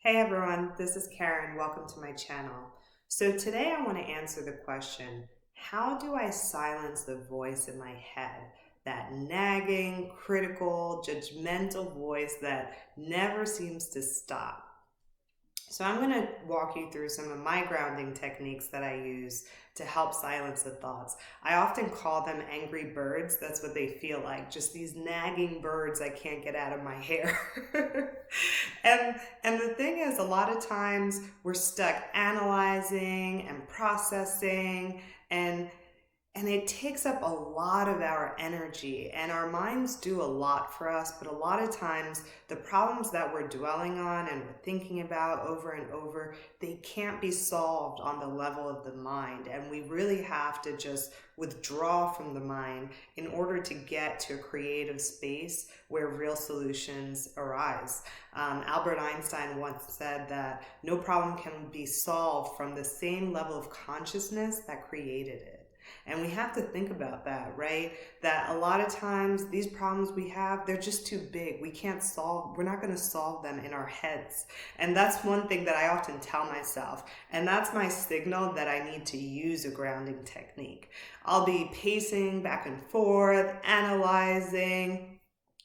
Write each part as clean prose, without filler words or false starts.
Hey everyone, this is Karine. Welcome to my channel. So today I want to answer the question, how do I silence the voice in my head? That nagging, critical, judgmental voice that never seems to stop. So I'm going to walk you through some of my grounding techniques that I use to help silence the thoughts. I often call them angry birds. That's what they feel like, just these nagging birds I can't get out of my hair. and the thing is, a lot of times we're stuck analyzing and processing and it takes up a lot of our energy, and our minds do a lot for us, but a lot of times the problems that we're dwelling on and we're thinking about over and over, they can't be solved on the level of the mind, and we really have to just withdraw from the mind in order to get to a creative space where real solutions arise. Albert Einstein once said that no problem can be solved from the same level of consciousness that created it. And we have to think about that, right? That a lot of times these problems we have, they're just too big. We're not going to solve them in our heads. And that's one thing that I often tell myself. And that's my signal that I need to use a grounding technique. I'll be pacing back and forth, analyzing,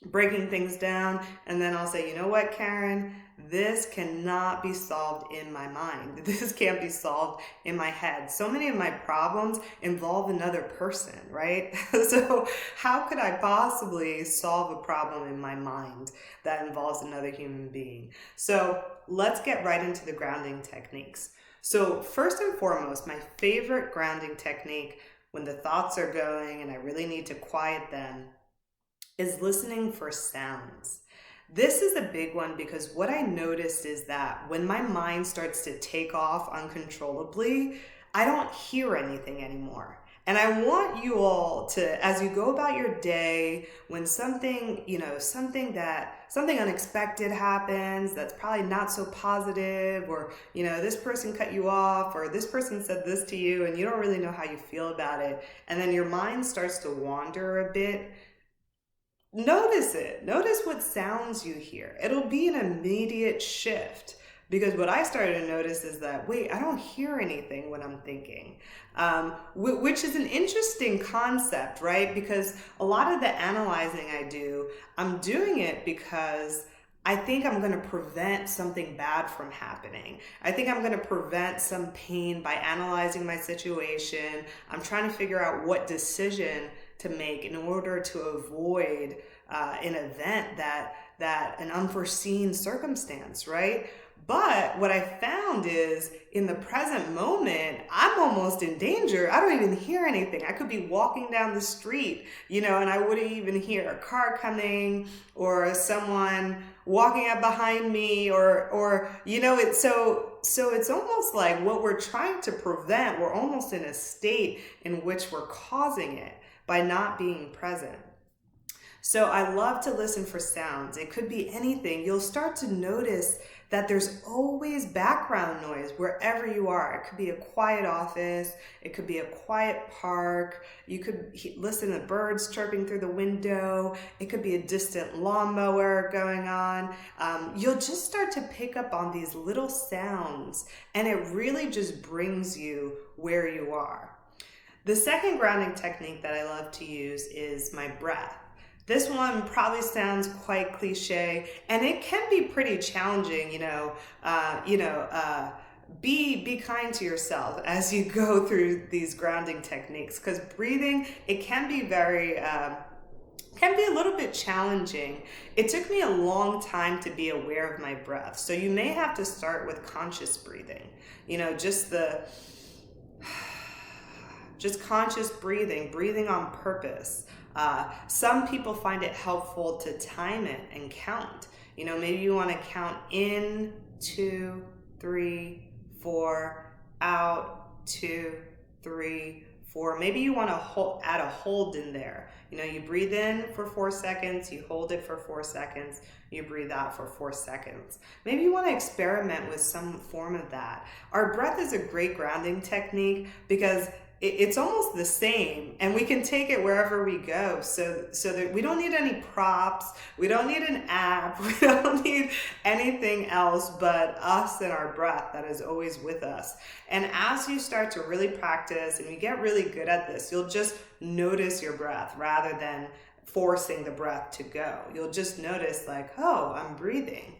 breaking things down, and then I'll say, you know what, Karine? This cannot be solved in my mind. This can't be solved in my head. So many of my problems involve another person, right? So how could I possibly solve a problem in my mind that involves another human being? So let's get right into the grounding techniques. So first and foremost, my favorite grounding technique when the thoughts are going and I really need to quiet them is listening for sounds. This is a big one because what I noticed is that when my mind starts to take off uncontrollably, I don't hear anything anymore. And I want you all to, as you go about your day, when something unexpected happens that's probably not so positive, or, this person cut you off, or this person said this to you and you don't really know how you feel about it. And then your mind starts to wander a bit. Notice it. Notice what sounds you hear. It'll be an immediate shift, because what I started to notice is that, wait, I don't hear anything when I'm thinking, which is an interesting concept, right? Because a lot of the analyzing I do, I'm doing it because I think I'm going to prevent something bad from happening. I think I'm going to prevent some pain by analyzing my situation. I'm trying to figure out what decision to make in order to avoid an event that an unforeseen circumstance, right? But what I found is in the present moment, I'm almost in danger. I don't even hear anything. I could be walking down the street, and I wouldn't even hear a car coming or someone walking up behind me or so it's almost like what we're trying to prevent, we're almost in a state in which we're causing it by not being present. So I love to listen for sounds. It could be anything. You'll start to notice that there's always background noise wherever you are. It could be a quiet office. It could be a quiet park. You could listen to birds chirping through the window. It could be a distant lawnmower going on. You'll just start to pick up on these little sounds, and it really just brings you where you are. The second grounding technique that I love to use is my breath. This one probably sounds quite cliche, and it can be pretty challenging, be kind to yourself as you go through these grounding techniques, because breathing, it can be a little bit challenging. It took me a long time to be aware of my breath. So you may have to start with conscious breathing, just conscious breathing on purpose. Some people find it helpful to time it and count. Maybe you want to count in, 2, 3, 4, out, 2, 3, 4. Maybe you want to add a hold in there. You breathe in for 4 seconds, you hold it for 4 seconds, you breathe out for 4 seconds. Maybe you want to experiment with some form of that. Our breath is a great grounding technique because it's almost the same, and we can take it wherever we go. So that we don't need any props, we don't need an app, we don't need anything else but us and our breath that is always with us. And as you start to really practice and you get really good at this, you'll just notice your breath rather than forcing the breath to go. You'll just notice like, oh, I'm breathing.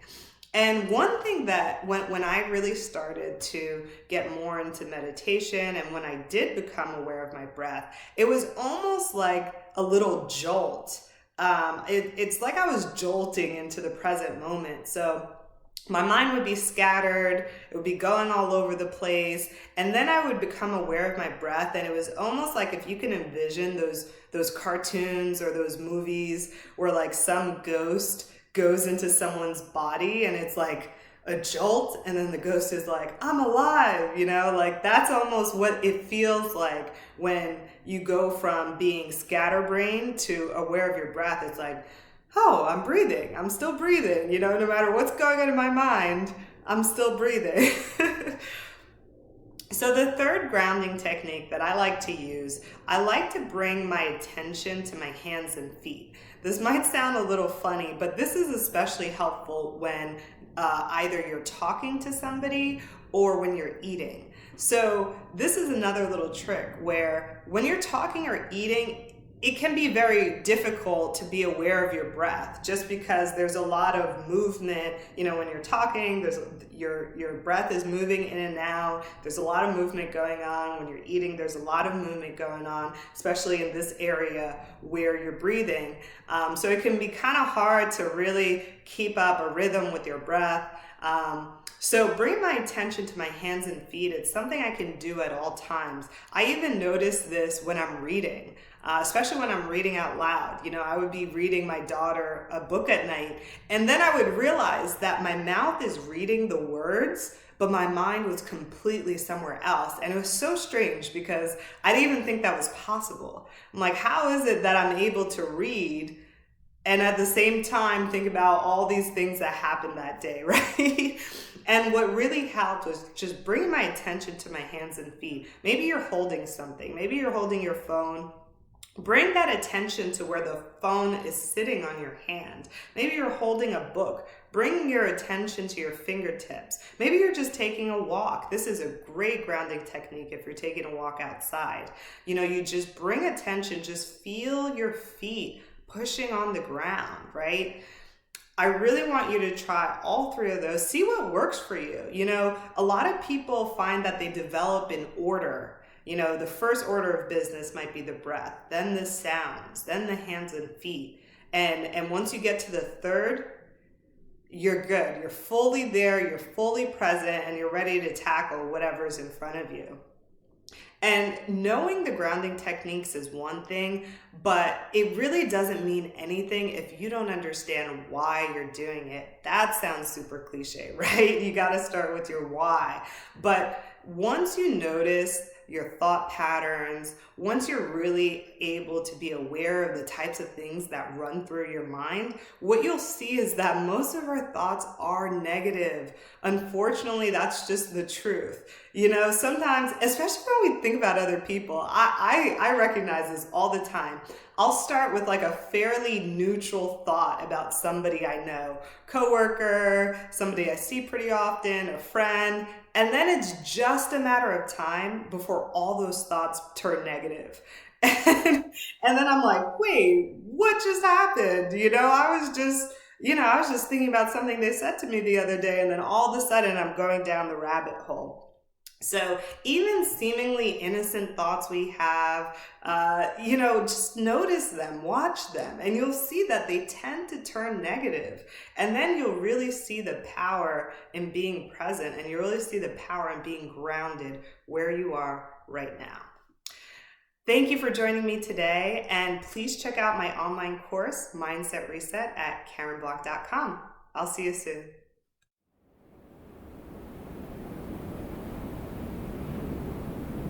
And one thing that when I really started to get more into meditation and when I did become aware of my breath, it was almost like a little jolt. It's like I was jolting into the present moment. So my mind would be scattered, it would be going all over the place, and then I would become aware of my breath, and it was almost like if you can envision those cartoons or those movies where like some ghost goes into someone's body and it's like a jolt and then the ghost is like, I'm alive, like that's almost what it feels like when you go from being scatterbrained to aware of your breath. It's like, oh, I'm breathing. I'm still breathing. No matter what's going on in my mind, I'm still breathing. So the third grounding technique that I like to use, I like to bring my attention to my hands and feet. This might sound a little funny, but this is especially helpful when either you're talking to somebody or when you're eating. So this is another little trick where when you're talking or eating, it can be very difficult to be aware of your breath just because there's a lot of movement. When you're talking, your breath is moving in and out. There's a lot of movement going on. When you're eating, there's a lot of movement going on, especially in this area where you're breathing. So it can be kind of hard to really keep up a rhythm with your breath. So bring my attention to my hands and feet. It's something I can do at all times. I even notice this when I'm reading, especially when I'm reading out loud. I would be reading my daughter a book at night, and then I would realize that my mouth is reading the words, but my mind was completely somewhere else. And it was so strange because I didn't even think that was possible. I'm like, how is it that I'm able to read and at the same time think about all these things that happened that day, right? And what really helped was just bringing my attention to my hands and feet. Maybe you're holding something. Maybe you're holding your phone. Bring that attention to where the phone is sitting on your hand. Maybe you're holding a book. Bring your attention to your fingertips. Maybe you're just taking a walk. This is a great grounding technique if you're taking a walk outside. You just bring attention, just feel your feet pushing on the ground, right? I really want you to try all three of those. See what works for you. A lot of people find that they develop in order. The first order of business might be the breath, then the sounds, then the hands and feet. And once you get to the third, you're good. You're fully there, you're fully present, and you're ready to tackle whatever's in front of you. And knowing the grounding techniques is one thing, but it really doesn't mean anything if you don't understand why you're doing it. That sounds super cliche, right? You got to start with your why. But once you notice your thought patterns, once you're really able to be aware of the types of things that run through your mind, what you'll see is that most of our thoughts are negative. Unfortunately, that's just the truth. Sometimes, especially when we think about other people, I recognize this all the time. I'll start with like a fairly neutral thought about somebody I know, coworker, somebody I see pretty often, a friend, and then it's just a matter of time before all those thoughts turn negative. And then I'm like, wait, what just happened? I was just thinking about something they said to me the other day, and then all of a sudden I'm going down the rabbit hole. So even seemingly innocent thoughts we have, just notice them, watch them, and you'll see that they tend to turn negative. And then you'll really see the power in being present, and you'll really see the power in being grounded where you are right now. Thank you for joining me today, and please check out my online course, Mindset Reset, at KarenBlanc.com. I'll see you soon.